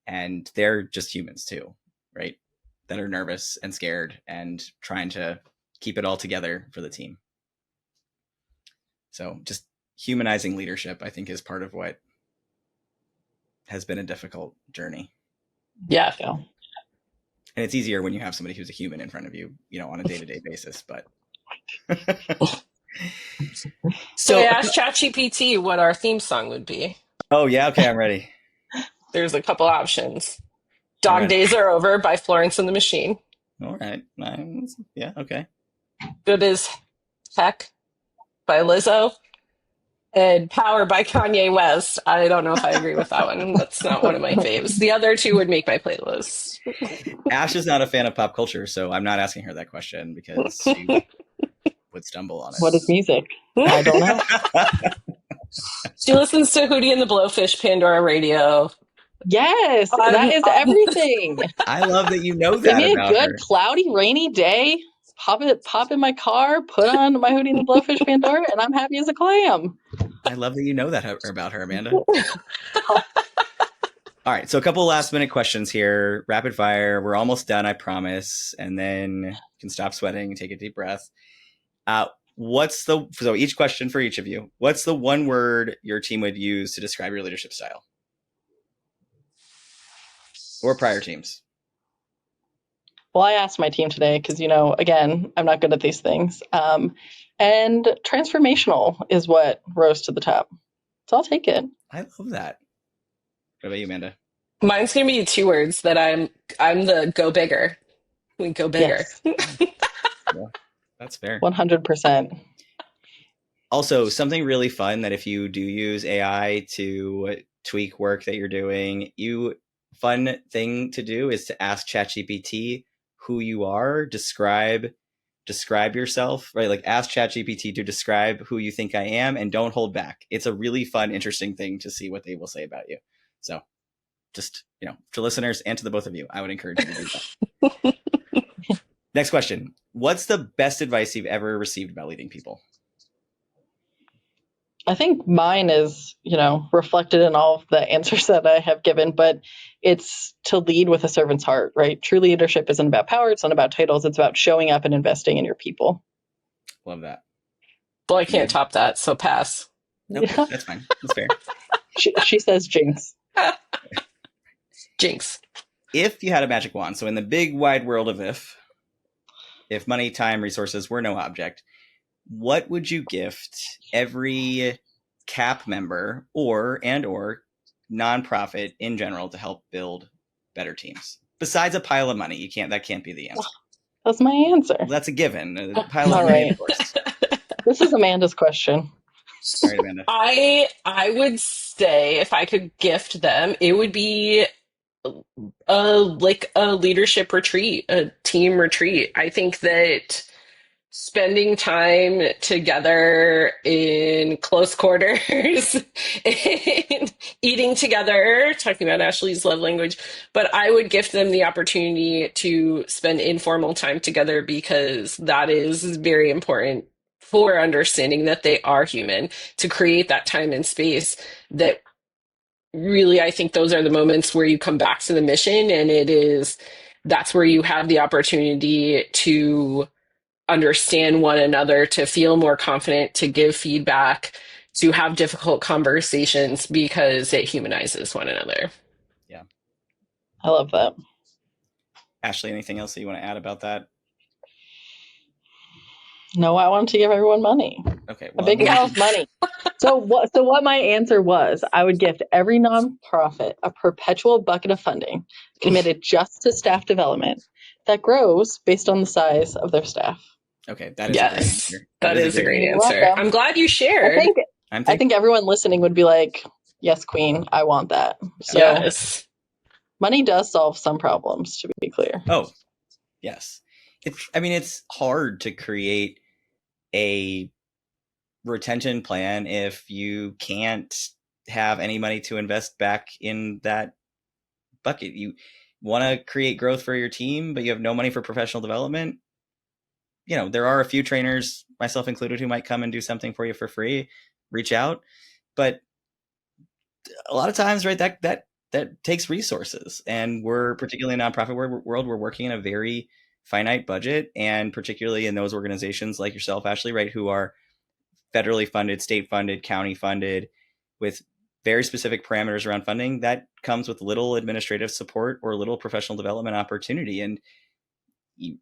And they're just humans too, right? That are nervous and scared and trying to keep it all together for the team. So just humanizing leadership, I think, is part of what has been a difficult journey. Yeah. And it's easier when you have somebody who's a human in front of you, on a day-to-day basis. But So I asked ChatGPT what our theme song would be. Oh yeah, okay, I'm ready. There's a couple options. Dog Days Are Over by Florence and the Machine. All right. Yeah, okay. Good as Heck by Lizzo. And Power by Kanye West. I don't know if I agree with that one. That's not one of my faves. The other two would make my playlist. Ash is not a fan of pop culture, so I'm not asking her that question because she would stumble on it. What is music? I don't know. She listens to Hootie and the Blowfish Pandora Radio. Yes, that is everything. I love that you know that. Give me about a good, her. cloudy, rainy day. Pop in my car, put on my Hootie and the Blowfish Pandora, and I'm happy as a clam. I love that you know that about her, Amanda. All right, so a couple last minute questions here. Rapid fire. We're almost done, I promise. And then you can stop sweating, take a deep breath. So each question for each of you. What's the one word your team would use to describe your leadership style? Or prior teams? Well, I asked my team today because, again, I'm not good at these things. And transformational is what rose to the top. So I'll take it. I love that. What about you, Amanda? Mine's going to be 2 words that I'm the go bigger. We go bigger. Yes. Yeah, that's fair. 100%. Also, something really fun that if you do use AI to tweak work that you're doing, fun thing to do is to ask ChatGPT who you are, describe yourself, right? Like ask ChatGPT to describe who you think I am and don't hold back. It's a really fun, interesting thing to see what they will say about you. So just, to listeners and to the both of you, I would encourage you to do that. Next question. What's the best advice you've ever received about leading people? I think mine is, reflected in all of the answers that I have given, but it's to lead with a servant's heart, right? True leadership isn't about power. It's not about titles. It's about showing up and investing in your people. Love that. Well, I can't top that, so pass. Okay, that's fine. That's fair. She says jinx. Jinx. If you had a magic wand, so in the big wide world of if money, time, resources were no object, what would you gift every CAAP member or nonprofit in general to help build better teams? Besides a pile of money, that can't be the answer. That's my answer. Well, that's a given. A pile of money, of course. This is Amanda's question. All right, Amanda. I would say if I could gift them, it would be like a leadership retreat, a team retreat. I think that spending time together in close quarters and eating together, talking about Ashley's love language, but I would gift them the opportunity to spend informal time together because that is very important for understanding that they are human, to create that time and space that really, I think those are the moments where you come back to the mission, and that's where you have the opportunity to understand one another, to feel more confident, to give feedback, to have difficult conversations because it humanizes one another. Yeah. I love that. Ashley, anything else that you want to add about that? No, I wanted to give everyone money. Okay. A big pile of money. So what my answer was, I would gift every nonprofit a perpetual bucket of funding committed just to staff development that grows based on the size of their staff. Okay, that is a great Yes, answer. that is a great You're answer. welcome. I'm glad you I shared. think I think everyone listening would be like, "Yes, Queen, I want that." So Yes. money does solve some problems, to be clear. Oh, yes. It's hard to create a retention plan if you can't have any money to invest back in that bucket. You want to create growth for your team, but you have no money for professional development. There are a few trainers, myself included, who might come and do something for you for free. Reach out. But a lot of times, right, that takes resources. And we're particularly in nonprofit world, we're working in a very finite budget, and particularly in those organizations like yourself, Ashley, right, who are federally funded, state funded, county funded, with very specific parameters around funding, that comes with little administrative support or little professional development opportunity. And you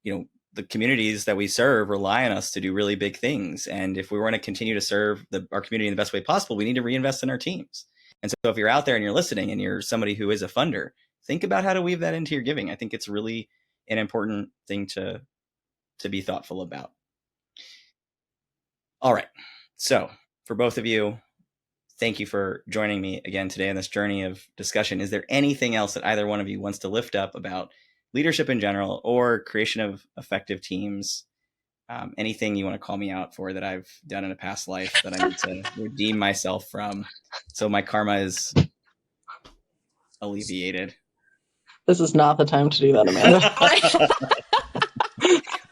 know, the communities that we serve rely on us to do really big things. And if we want to continue to serve our community in the best way possible, we need to reinvest in our teams. And so if you're out there and you're listening and you're somebody who is a funder, think about how to weave that into your giving. I think it's really an important thing to be thoughtful about. All right. So for both of you, thank you for joining me again today on this journey of discussion. Is there anything else that either one of you wants to lift up about leadership in general or creation of effective teams? Anything you want to call me out for that I've done in a past life that I need to redeem myself from so my karma is alleviated? This is not the time to do that, Amanda.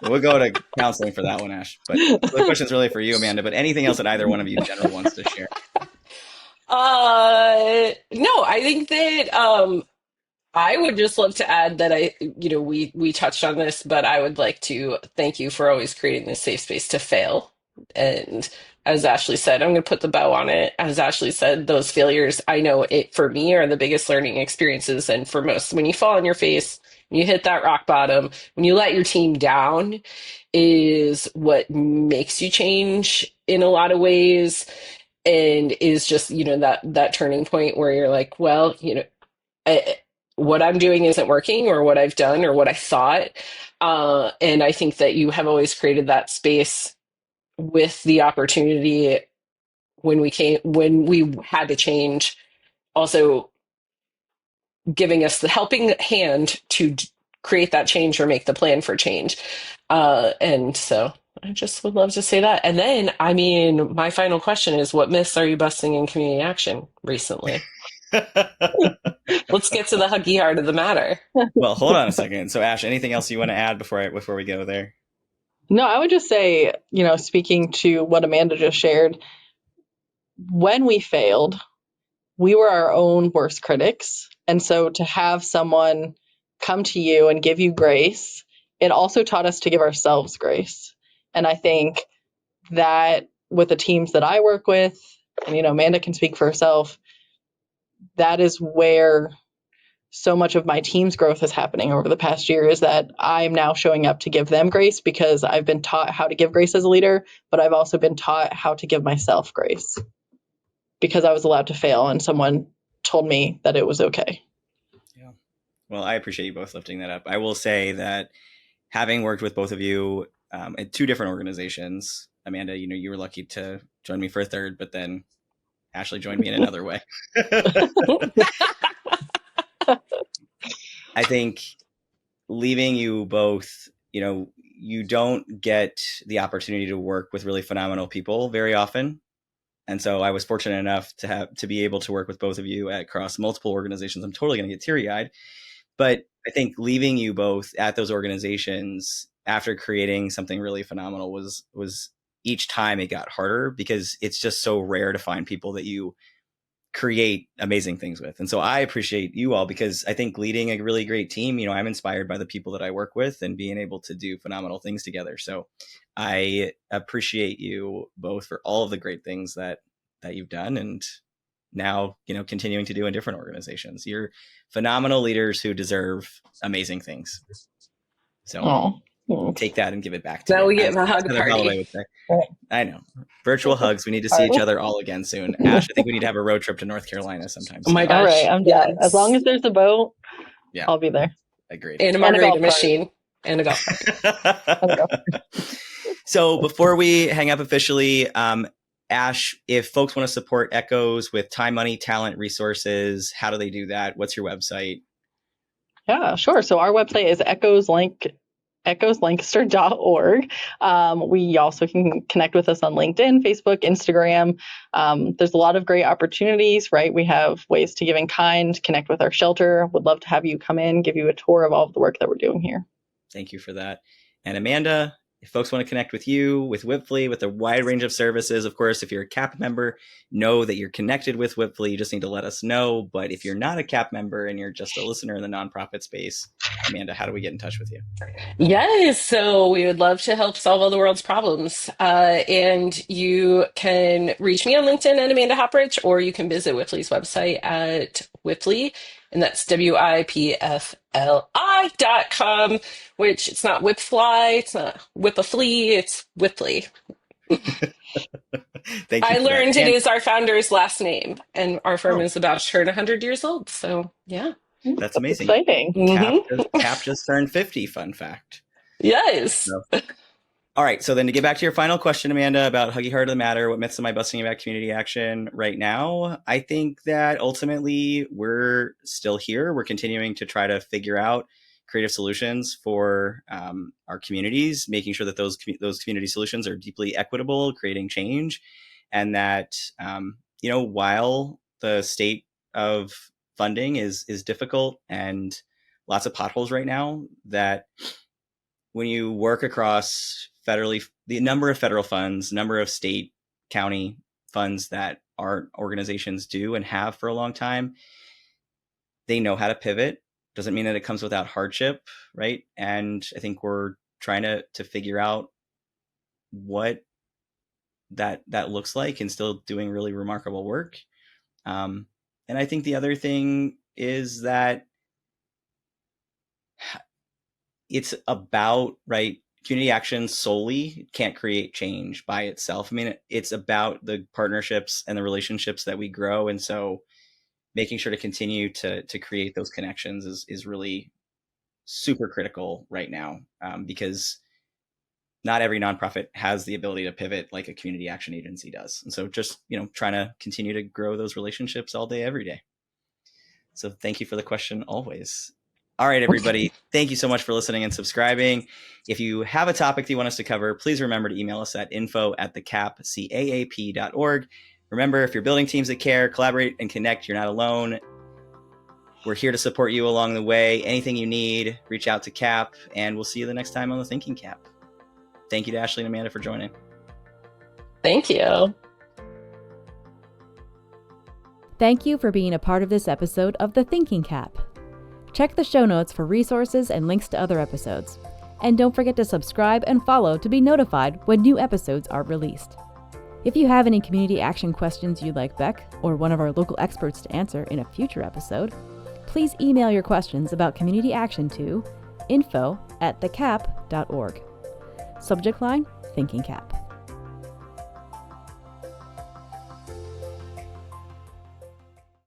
We'll go to counseling for that one, Ash. But the question's really for you, Amanda. But anything else that either one of you in general wants to share? No, I think that I would just love to add that we touched on this, but I would like to thank you for always creating this safe space to fail. And as Ashley said, I'm going to put the bow on it. As Ashley said, those failures, I know it for me are the biggest learning experiences. And for most, when you fall on your face, when you hit that rock bottom, when you let your team down, is what makes you change in a lot of ways. And is just, that turning point where you're like, well, I, what I'm doing isn't working, or what I've done, or what I thought. And I think that you have always created that space with the opportunity when we had to change, also giving us the helping hand to create that change or make the plan for change. And so I just would love to say that. And then, my final question is, what myths are you busting in community action recently? Let's get to the huggy heart of the matter. Well, hold on a second. So, Ash, anything else you want to add before we go there? No, I would just say, speaking to what Amanda just shared, when we failed, we were our own worst critics. And so to have someone come to you and give you grace, it also taught us to give ourselves grace. And I think that with the teams that I work with, and Amanda can speak for herself, that is where so much of my team's growth is happening over the past year, is that I'm now showing up to give them grace because I've been taught how to give grace as a leader, but I've also been taught how to give myself grace because I was allowed to fail and someone told me that it was okay. Yeah. Well, I appreciate you both lifting that up. I will say that having worked with both of you at two different organizations, Amanda, you were lucky to joined me for a third, but then Ashley joined me in another way. I think leaving you both, you don't get the opportunity to work with really phenomenal people very often. And so I was fortunate enough to be able to work with both of you across multiple organizations. I'm totally going to get teary-eyed. But I think leaving you both at those organizations after creating something really phenomenal was each time it got harder, because it's just so rare to find people that you create amazing things with. And so I appreciate you all, because I think leading a really great team, I'm inspired by the people that I work with and being able to do phenomenal things together. So I appreciate you both for all of the great things that you've done, and now, continuing to do in different organizations. You're phenomenal leaders who deserve amazing things. So take that and give it back to now you. we get a hug Heather party. Holloway would say. I know. Virtual hugs. We need to see each other all again soon. Ash, I think we need to have a road trip to North Carolina sometime soon. Oh my gosh. All right, I'm down. As long as there's a boat, I'll be there. Agreed. And a margarita machine. And a golf cart. So before we hang up officially, Ash, if folks want to support Echoes with time, money, talent, resources, how do they do that? What's your website? Yeah, sure. So our website is echoeslancaster.org. We also can connect with us on LinkedIn, Facebook, Instagram. There's a lot of great opportunities, right? We have ways to give in kind, connect with our shelter. Would love to have you come in, give you a tour of all of the work that we're doing here. Thank you for that. And Amanda, if folks want to connect with you, with WIPFLI, with a wide range of services, of course, if you're a CAAP member, know that you're connected with WIPFLI. You just need to let us know. But if you're not a CAAP member and you're just a listener in the nonprofit space, Amanda, how do we get in touch with you? Yes, so we would love to help solve all the world's problems. And you can reach me on LinkedIn at Amanda Hoprich, or you can visit WIPFLI's website at WIPFLI, and that's WIPFLI.com, which it's not WIPFLI, it's not WIPFLI, it's WIPFLI. Thank you. I learned it is our founder's last name, and our firm is about to turn 100 years old. So, yeah. That's amazing. Exciting. CAAP just turned 50, fun fact. Yes. So, all right. So then to get back to your final question, Amanda, about Huggy Heart of the Matter, what myths am I busting about community action right now? I think that ultimately we're still here. We're continuing to try to figure out creative solutions for our communities, making sure that those community solutions are deeply equitable, creating change, and that, while the state of funding is difficult and lots of potholes right now, that when you work across the number of federal funds, number of state, county funds that our organizations do and have for a long time, they know how to pivot. Doesn't mean that it comes without hardship, right? And I think we're trying to figure out what that looks like, and still doing really remarkable work. And I think the other thing is that it's about, right, community action solely can't create change by itself. I mean, it's about the partnerships and the relationships that we grow. And so making sure to continue to create those connections is really super critical right now, because not every nonprofit has the ability to pivot like a community action agency does. And so just, trying to continue to grow those relationships all day, every day. So thank you for the question always. All right, everybody. Thank you so much for listening and subscribing. If you have a topic that you want us to cover, please remember to email us at info@thecaap.org. Remember, if you're building teams that care, collaborate, and connect, you're not alone. We're here to support you along the way. Anything you need, reach out to CAAP, and we'll see you the next time on the Thinking CAAP. Thank you to Ashley and Amanda for joining. Thank you. Thank you for being a part of this episode of the Thinking CAAP. Check the show notes for resources and links to other episodes. And don't forget to subscribe and follow to be notified when new episodes are released. If you have any community action questions you'd like Beck or one of our local experts to answer in a future episode, please email your questions about community action to info@thecaap.org. Subject line, Thinking CAAP.